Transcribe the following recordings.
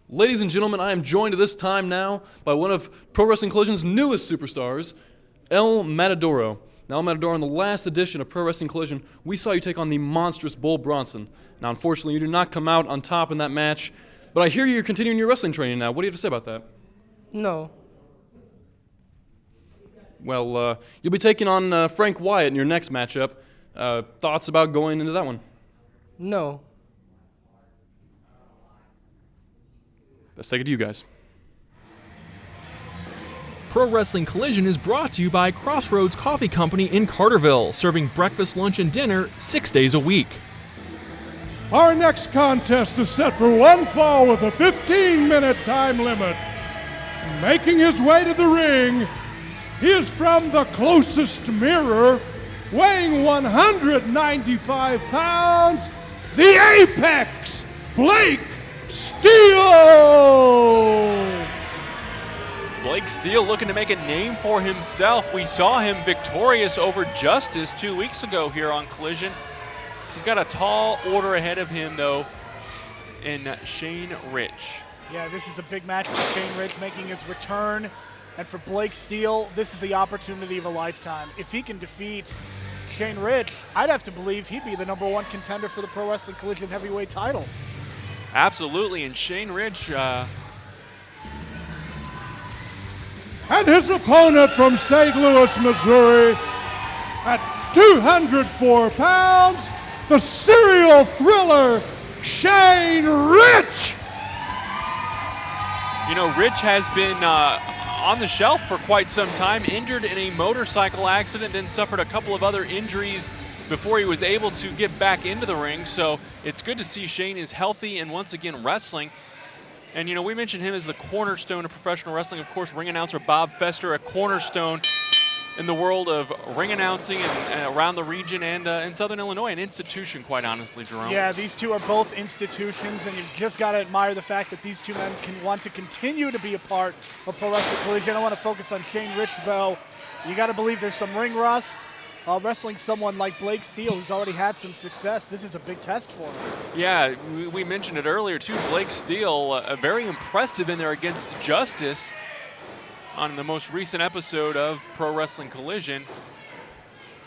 Ladies and gentlemen, I am joined at this time now by one of Pro Wrestling Collision's newest superstars, El Matadoro. Now, El Matadoro, in the last edition of Pro Wrestling Collision, we saw you take on the monstrous Bull Bronson. Now, unfortunately, you did not come out on top in that match, but I hear you're continuing your wrestling training now. What do you have to say about that? No. Well, you'll be taking on Frank Wyatt in your next matchup. Thoughts about going into that one? No. Let's take it to you guys. Pro Wrestling Collision is brought to you by Crossroads Coffee Company in Carterville, serving breakfast, lunch, and dinner 6 days a week. Our next contest is set for one fall with a 15-minute time limit. Making his way to the ring, he is from the closest mirror, weighing 195 pounds, the Apex, Blake Steele! Blake Steele looking to make a name for himself. We saw him victorious over Justice 2 weeks ago here on Collision. He's got a tall order ahead of him, though, in Shane Rich. Yeah, this is a big match for Shane Rich making his return. And for Blake Steele, this is the opportunity of a lifetime. If he can defeat Shane Rich, I'd have to believe he'd be the #1 contender for the Pro Wrestling Collision heavyweight title. Absolutely, and Shane Rich, And his opponent from St. Louis, Missouri, at 204 pounds, the serial thriller, Shane Rich! you know, Rich has been on the shelf for quite some time, injured in a motorcycle accident, then suffered a couple of other injuries before he was able to get back into the ring. So it's good to see Shane is healthy and once again wrestling. And, you know, we mentioned him as the cornerstone of professional wrestling. Of course, ring announcer Bob Fester, a cornerstone in the world of ring announcing and around the region and in Southern Illinois, an institution, quite honestly, Jerome. Yeah, these two are both institutions, and you've just got to admire the fact that these two men can want to continue to be a part of Pro Wrestling Collision. I want to focus on Shane Rich, though. You got to believe there's some ring rust. Wrestling someone like Blake Steele, who's already had some success, this is a big test for him. Yeah, we mentioned it earlier, too. Blake Steele, very impressive in there against Justice on the most recent episode of Pro Wrestling Collision.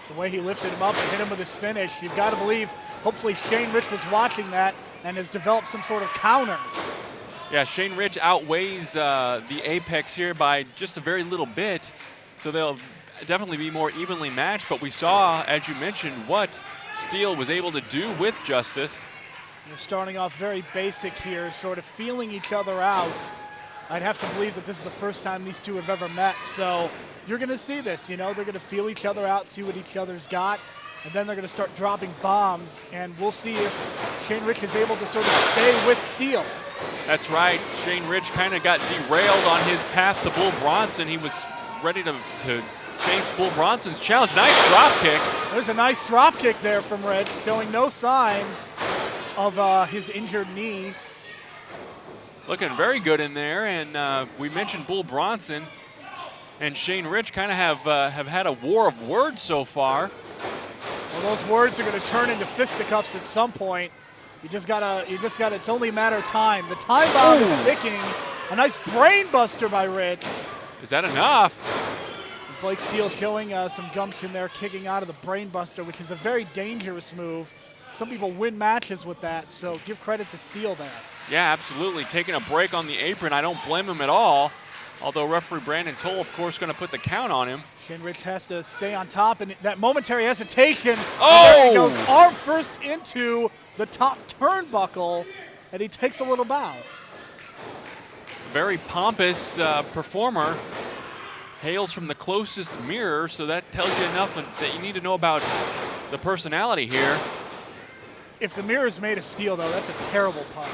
The way he lifted him up and hit him with his finish, you've got to believe, hopefully Shane Rich was watching that and has developed some sort of counter. Yeah, Shane Rich outweighs the Apex here by just a very little bit, so they'll definitely be more evenly matched, but we saw, as you mentioned, what Steele was able to do with Justice. They're starting off very basic here, sort of feeling each other out. I'd have to believe that this is the first time these two have ever met, so you're going to see this, you know, they're going to feel each other out, see what each other's got, and then they're going to start dropping bombs, and we'll see if Shane Rich is able to sort of stay with Steele. That's right, Shane Rich kind of got derailed on his path to Bull Bronson. He was ready to face Bull Bronson's challenge. Nice drop kick. There's a nice drop kick there from Rich, showing no signs of his injured knee. Looking very good in there, and we mentioned Bull Bronson and Shane Rich kind of have had a war of words so far. Well, those words are going to turn into fisticuffs at some point. You just gotta, it's only a matter of time. The time bomb is ticking. A nice brain buster by Rich. Is that enough? Blake Steele showing some gumption there, kicking out of the brain buster, which is a very dangerous move. Some people win matches with that, so give credit to Steele there. Yeah, absolutely. Taking a break on the apron, I don't blame him at all. Although referee Brandon Toll, of course, going to put the count on him. Shane Rich has to stay on top, and that momentary hesitation. Oh! And there he goes, arm first into the top turnbuckle, and he takes a little bow. Very pompous performer. Hails from the closest mirror, so that tells you enough that you need to know about the personality here. If the mirror is made of steel, though, that's a terrible pun.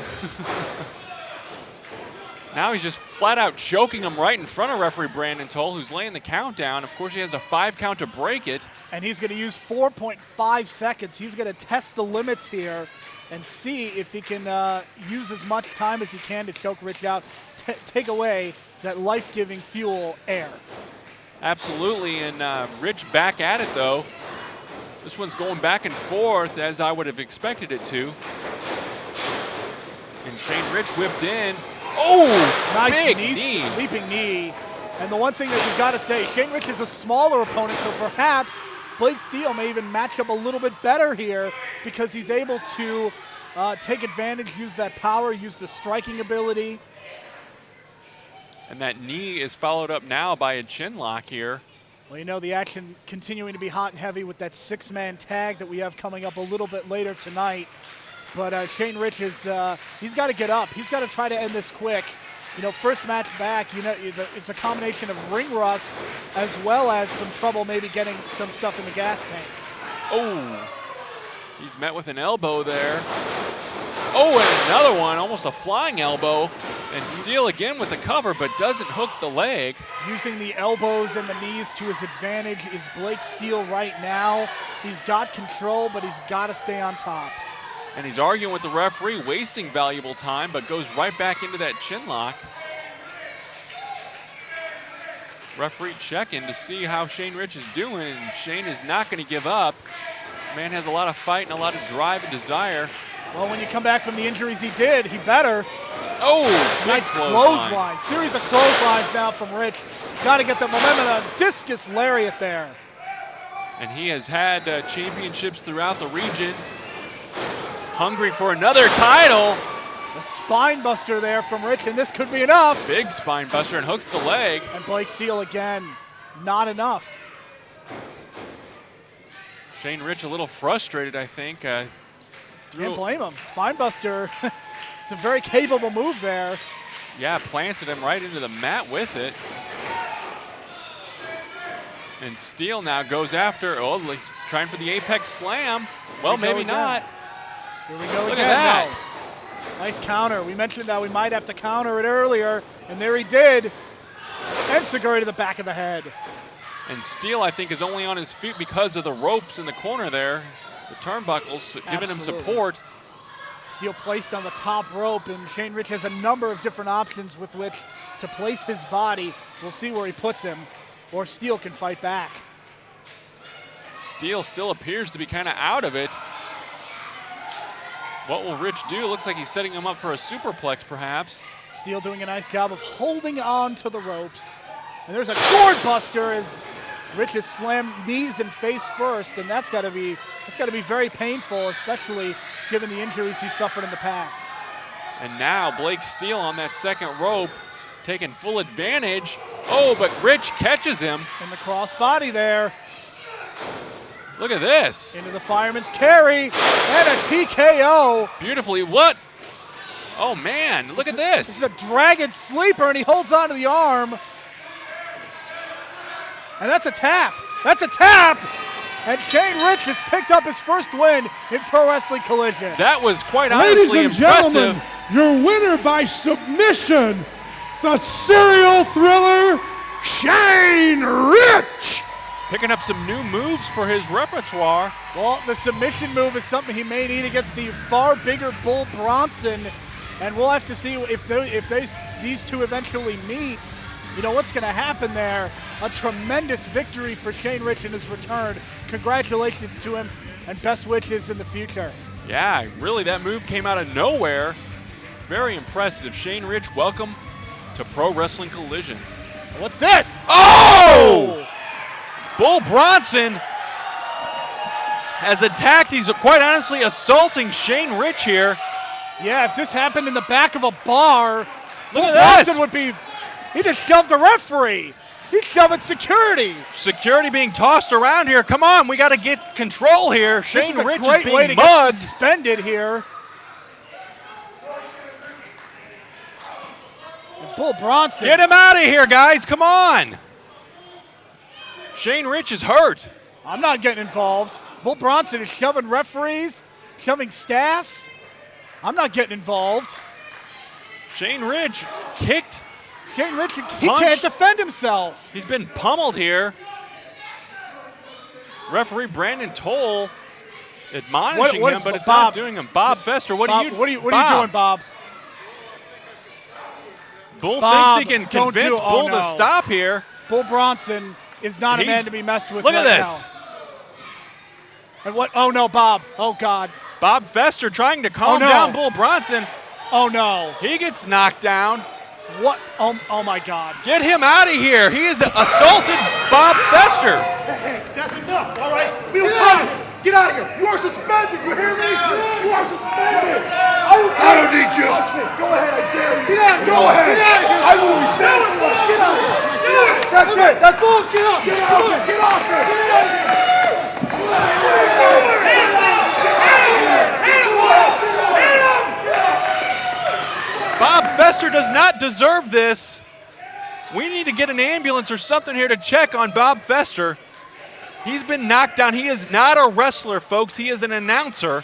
Now he's just flat out choking him right in front of referee Brandon Toll, who's laying the count down. Of course, he has a 5 count to break it. And he's going to use 4.5 seconds. He's going to test the limits here and see if he can use as much time as he can to choke Rich out, take away that life-giving fuel, air. Absolutely, and Rich back at it, though. This one's going back and forth as I would have expected it to. And Shane Rich whipped in. Oh, Nice big knee, leaping knee. And the one thing that you've got to say, Shane Rich is a smaller opponent, so perhaps Blake Steele may even match up a little bit better here because he's able to take advantage, use that power, use the striking ability. And that knee is followed up now by a chin lock here. Well, you know, the action continuing to be hot and heavy with that 6-man tag that we have coming up a little bit later tonight. But Shane Rich is, he's got to get up. He's got to try to end this quick. You know, first match back, you know, it's a combination of ring rust as well as some trouble maybe getting some stuff in the gas tank. Oh, he's met with an elbow there. Oh, and another one, almost a flying elbow. And Steele again with the cover, but doesn't hook the leg. Using the elbows and the knees to his advantage is Blake Steele right now. He's got control, but he's got to stay on top. And he's arguing with the referee, wasting valuable time, but goes right back into that chin lock. Referee checking to see how Shane Rich is doing, and Shane is not going to give up. Man has a lot of fight and a lot of drive and desire. Well, when you come back from the injuries he did, he better. Oh, nice clothesline. Series of clotheslines now from Rich. Got to get the momentum. A discus lariat there. And he has had championships throughout the region. Hungry for another title. A spine buster there from Rich, and this could be enough. Big spine buster and hooks the leg. And Blake Steele again, not enough. Shane Rich a little frustrated, I think. Can't blame him. Spine buster. It's a very capable move there. Yeah, planted him right into the mat with it. And Steele now goes after, oh, he's trying for the apex slam. Well, maybe not. Here we go Look again. at that. Now. Nice counter. We mentioned that we might have to counter it earlier, and there he did. Enziguri to the back of the head. And Steele, I think, is only on his feet because of the ropes in the corner there. The turnbuckles giving him support. Steele placed on the top rope, and Shane Rich has a number of different options with which to place his body. We'll see where he puts him, or Steele can fight back. Steele still appears to be kind of out of it. What will Rich do? Looks like he's setting him up for a superplex, perhaps. Steele doing a nice job of holding on to the ropes. And there's a gourd buster as Rich has slammed knees and face first, and that's got to be very painful, especially given the injuries he suffered in the past. And now Blake Steele on that second rope, taking full advantage. Oh, but Rich catches him. And the crossbody there. Look at this. Into the fireman's carry, and a TKO. Beautifully, what? Oh man, look at this. This is a dragon sleeper, and he holds onto the arm. And that's a tap. That's a tap. And Shane Rich has picked up his first win in Pro Wrestling Collision. That was quite honestly Ladies and impressive. gentlemen, your winner by submission, the serial thriller, Shane Rich. Picking up some new moves for his repertoire. Well, the submission move is something he may need against the far bigger Bull Bronson, and we'll have to see if these two eventually meet. You know what's going to happen there. A tremendous victory for Shane Rich in his return. Congratulations to him, and best wishes in the future. Yeah, really, that move came out of nowhere. Very impressive. Shane Rich, welcome to Pro Wrestling Collision. What's this? Oh! Bull Bronson has attacked. He's quite honestly assaulting Shane Rich here. Yeah, if this happened in the back of a bar, Look Bull at this. Bronson would be, he just shoved a referee. He's shoving security. Security being tossed around here. Come on, we got to get control here. Shane Rich is a great being way to mugged. get suspended here. And Bull Bronson. Get him out of here, guys. Come on. Shane Rich is hurt. I'm not getting involved. Bull Bronson is shoving referees, shoving staff. I'm not getting involved. Shane Rich kicked. Shane Rich, he can't defend himself. He's been pummeled here. Referee Brandon Toll admonishing what him, is- but it's Bob, not doing him. Bob Fester, what Bob, are you what are you Bob, doing, Bob? Bull Bob, thinks he can don't convince do- oh, Bull no. to stop here. Bull Bronson is not a man to be messed with. Look right at this. now. And what? Oh no, Bob. Oh God. Bob Fester trying to calm no. down Bull Bronson. Oh, no. He gets knocked down. What? Oh my God. Get him out of here. He has assaulted Bob Fester. Hey, that's enough, all right? We don't time. Get out of here. You are suspended. You hear me? You are suspended. I don't need you. Touch me. Go ahead, I dare you. Get out. Go ahead. Get out of here. I will be better. Get out of here. Get out. That's it. That's all. Get up. Get out. Get off here. Get out of here. Bob Fester does not deserve this. We need to get an ambulance or something here to check on Bob Fester. He's been knocked down. He is not a wrestler, folks. He is an announcer,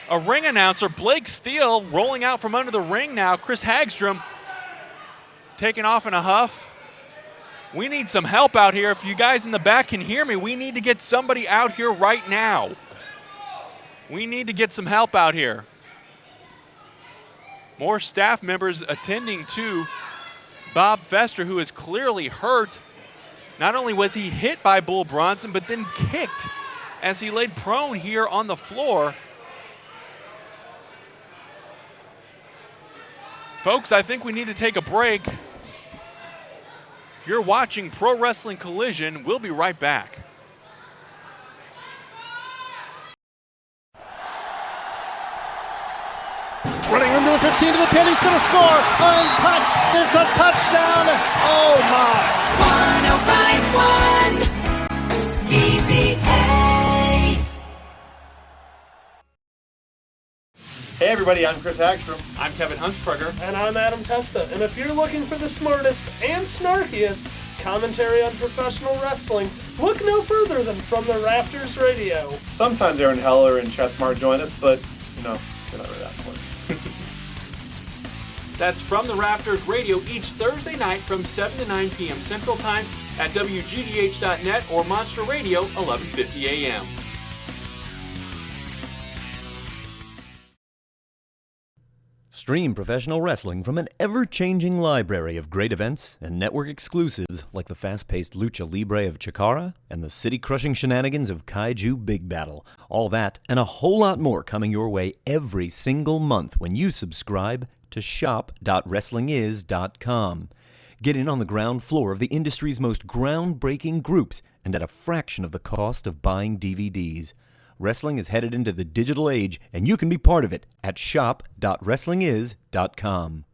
a ring announcer. Blake Steele rolling out from under the ring now. Chris Hagstrom taking off in a huff. We need some help out here. If you guys in the back can hear me, we need to get somebody out here right now. We need to get some help out here. More staff members attending to Bob Fester, who is clearly hurt. Not only was he hit by Bull Bronson, but then kicked as he laid prone here on the floor. Folks, I think we need to take a break. You're watching Pro Wrestling Collision. We'll be right back. Running into the 15 to the 10, he's going to score. Untouched. It's a touchdown. Oh, my. 105.1 VZA. Hey everybody, I'm Chris Hagstrom. I'm Kevin Huntsberger. And I'm Adam Testa. And if you're looking for the smartest and snarkiest commentary on professional wrestling, look no further than From the Rafters Radio. Sometimes Aaron Heller and Chet Smart join us, but, they're not really that important. That's From the Rafters Radio each Thursday night from 7 to 9 p.m. Central Time at WGGH.net or Monster Radio, 1150 a.m. Stream professional wrestling from an ever-changing library of great events and network exclusives like the fast-paced Lucha Libre of Chikara and the city-crushing shenanigans of Kaiju Big Battle. All that and a whole lot more coming your way every single month when you subscribe to shop.wrestlingiz.com. Get in on the ground floor of the industry's most groundbreaking groups and at a fraction of the cost of buying DVDs. Wrestling is headed into the digital age, and you can be part of it at shop.wrestlingiz.com.